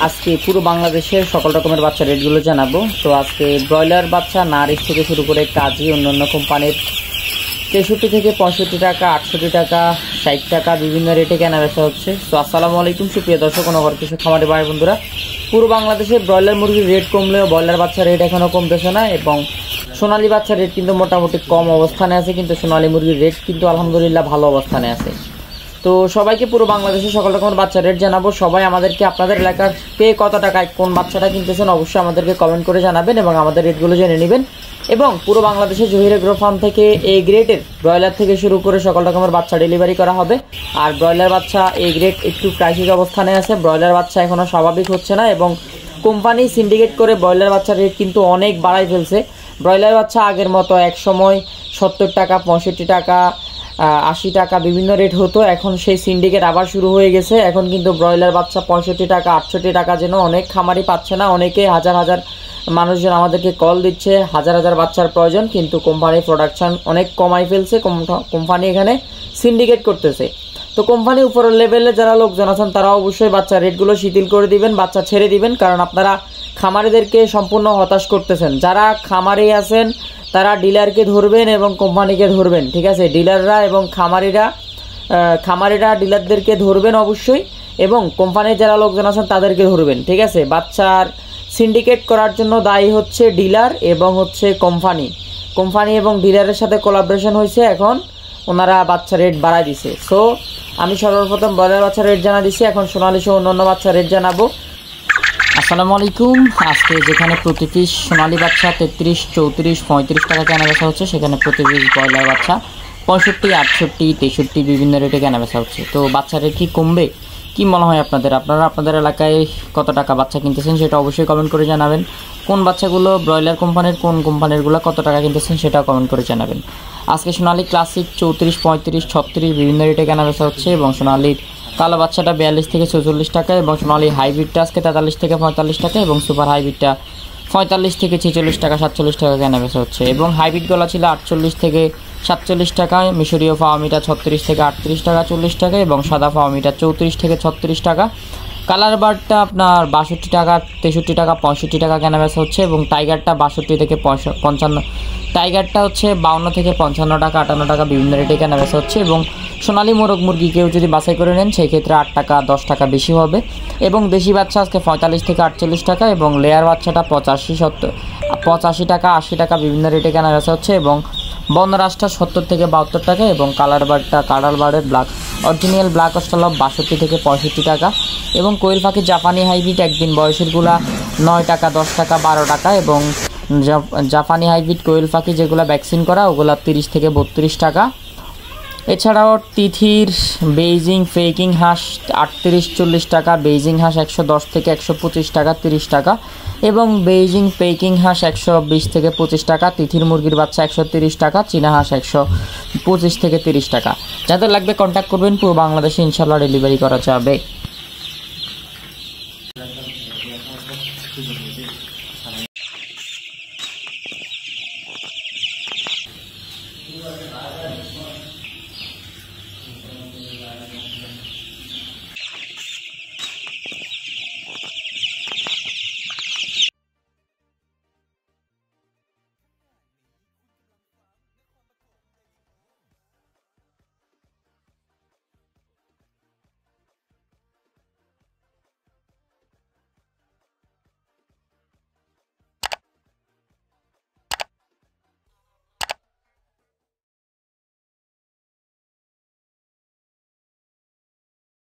আজকে পুরো বাংলাদেশের সকল রকমের বাচ্চা রেটগুলো জানাবো। তো আজকে ব্রয়লার বাচ্চা নারিশ থেকে শুরু করে কাজী অন্যান্য কোম্পানির 63 থেকে 65 টাকা, 68 টাকা, 60 টাকা বিভিন্ন রেটে কেনা বেচা হচ্ছে। তো আসসালামু আলাইকুম সুপ্রিয় দর্শক ও নগর কৃষক খামারি ভাই বন্ধুরা, পুরো বাংলাদেশে ব্রয়লার মুরগির রেট কমলেও ব্রয়লার বাচ্চার রেট এখনও কমতেছে না এবং সোনালী বাচ্চার রেট কিন্তু মোটামুটি কম অবস্থানে আছে, কিন্তু সোনালী মুরগির রেট কিন্তু আলহামদুলিল্লাহ ভালো অবস্থানে আছে। তো সবাইকে পুরো বাংলাদেশে সকল রকমের বাচ্চার রেট জানাবো। সবাই আমাদেরকে আপনাদের এলাকার পেয়ে কত টাকায় কোন বাচ্চাটা কিনতেছেন অবশ্যই আমাদেরকে কমেন্ট করে জানাবেন এবং আমাদের রেটগুলো জেনে নেবেন। এবং পুরো বাংলাদেশে জহির এগ্রো ফার্ম থেকে এই গ্রেডের ব্রয়লার থেকে শুরু করে সকল রকমের বাচ্চা ডেলিভারি করা হবে। আর ব্রয়লার বাচ্চা এই গ্রেড একটু ক্রাইসিস অবস্থানে আছে, ব্রয়লার বাচ্চা এখনও স্বাভাবিক হচ্ছে না এবং কোম্পানি সিন্ডিকেট করে ব্রয়লার বাচ্চার রেট কিন্তু অনেক বাড়াই ফেলছে। ব্রয়লার বাচ্চা আগের মতো এক সময় 70 টাকা, 65 টাকা, 80 টাকা বিভিন্ন রেট হতো, এখন সেই সিন্ডিকেট আবার শুরু হয়ে গেছে। এখন কিন্তু ব্রয়লার বাচ্চা 65 টাকা, 68 টাকা যেন অনেক খামারি পাচ্ছে না। অনেকে হাজার হাজার মানুষজন আমাদেরকে কল দিচ্ছে, হাজার হাজার বাচ্চার প্রয়োজন, কিন্তু কোম্পানির প্রোডাকশান অনেক কমাই ফেলছে। কোম্পানি এখানে সিন্ডিকেট করতেছে। তো কোম্পানি উপরের লেভেলে যারা লোকজন আছেন তারা অবশ্যই বাচ্চার রেটগুলো শিথিল করে দিবেন, বাচ্চা ছেড়ে দিবেন, কারণ আপনারা খামারিদেরকে সম্পূর্ণ হতাশ করতেছেন। যারা খামারি আছেন তারা ডিলারকে ধরবেন এবং কোম্পানিকে ধরবেন, ঠিক আছে? ডিলাররা এবং খামারিরা ডিলারদেরকে ধরবেন অবশ্যই, এবং কোম্পানির যারা লোকজন আছেন তাদেরকে ধরবেন, ঠিক আছে? বাচ্চার সিন্ডিকেট করার জন্য দায়ী হচ্ছে ডিলার এবং হচ্ছে কোম্পানি এবং ডিলারের সাথে কোলাবোরেশন হয়েছে। এখন ওনারা বাচ্চা রেট বাড়ায় দিছে। সো আমি সর্বপ্রথম ব্রয়লার বাচ্চা রেট জানা দিচ্ছি, এখন সোনালী সহ অন্যান্য বাচ্চা রেট জানাবো। আসসালামু আলাইকুম। আজকে যেখানে প্রতি পিস সোনালী বাচ্চা 33, 34, 35 টাকা কেনা বেচা হচ্ছে, সেখানে প্রতি পিস ব্রয়লার বাচ্চা 65, 68, 63 বিভিন্ন রেটে কেনা বেচা হচ্ছে। তো বাচ্চা রেট কি কমবে? কি মনে হয় আপনারা আপনাদের এলাকায় কত টাকা বাচ্চা কিনতেছেন সেটা অবশ্যই কমেন্ট করে জানাবেন। কোন বাচ্চাগুলো ব্রয়লার কোম্পানির, কোন কোম্পানিরগুলো কত টাকা কিনতেছেন সেটাও কমেন্ট করে জানাবেন। আজকে সোনালী ক্লাসিক 34, 35, 36 বিভিন্ন রেটে কেনা বেচা হচ্ছে এবং সোনালীর কালো বাচ্চাটা 42 থেকে 44 টাকা এবং সোনালী হাইব্রিডটা আজকে 43 থেকে 45 টাকা এবং সুপার হাইব্রিডটা 45 থেকে 46 টাকা, 47 টাকা কেনা বেচা হচ্ছে। এবং হাইব্রিড গলা ছিল 48 থেকে 47 টাকা, মিশরীয় ফাওয়ামিটা 36 থেকে 38 টাকা, 40 টাকা এবং সাদা ফাওয়ামিটা 34 থেকে 36 টাকা। কালার বার্ডটা আপনার 62 টাকা, 63 টাকা, 65 টাকা কেনা বেচা হচ্ছে এবং টাইগারটা 62 থেকে 55, টাইগারটা হচ্ছে 52 থেকে 55 টাকা, 58 টাকা বিভিন্ন রেটে কেনা বেচা হচ্ছে। এবং সোনালী মোরগ মুরগি কেউ যদি বাছাই করে নেন সেই ক্ষেত্রে 8 টাকা 10 টাকা বেশি হবে। এবং দেশি বাচ্চা আজকে 45 থেকে 48 টাকা এবং লেয়ার বাচ্চাটা 85 টাকা, 80 টাকা বিভিন্ন রেটে কেনা বেচা হচ্ছে। এবং বনরাজটা 70 থেকে 72 টাকা এবং কালার বার্ডের অরিজিনাল ব্ল্যাক অস্ট্রালব 62 থেকে 65 টাকা এবং কোয়েল পাখি জাপানি হাইব্রিড একদিন বয়সেরগুলা 9 টাকা, 10 টাকা, 12 টাকা এবং জাপানি হাইব্রিড কোয়েল পাখি যেগুলো ভ্যাকসিন করা ওগুলা 30 থেকে 32 টাকা। এছাড়াও তিথির বেইজিং ফেকিং হাঁস 38-40 টাকা, বেইজিং হাঁস 110 থেকে 125 টাকা, 30 টাকা এবং বেইজিং পেকিং হাঁস 120 থেকে 25 টাকা, তিথির মুরগির বাচ্চা 130 টাকা, চীনা হাঁস 125 থেকে 30 টাকা। যাদের লাগবে কন্ট্যাক্ট করবেন, পুরো বাংলাদেশে ইনশাল্লাহ ডেলিভারি করা যাবে।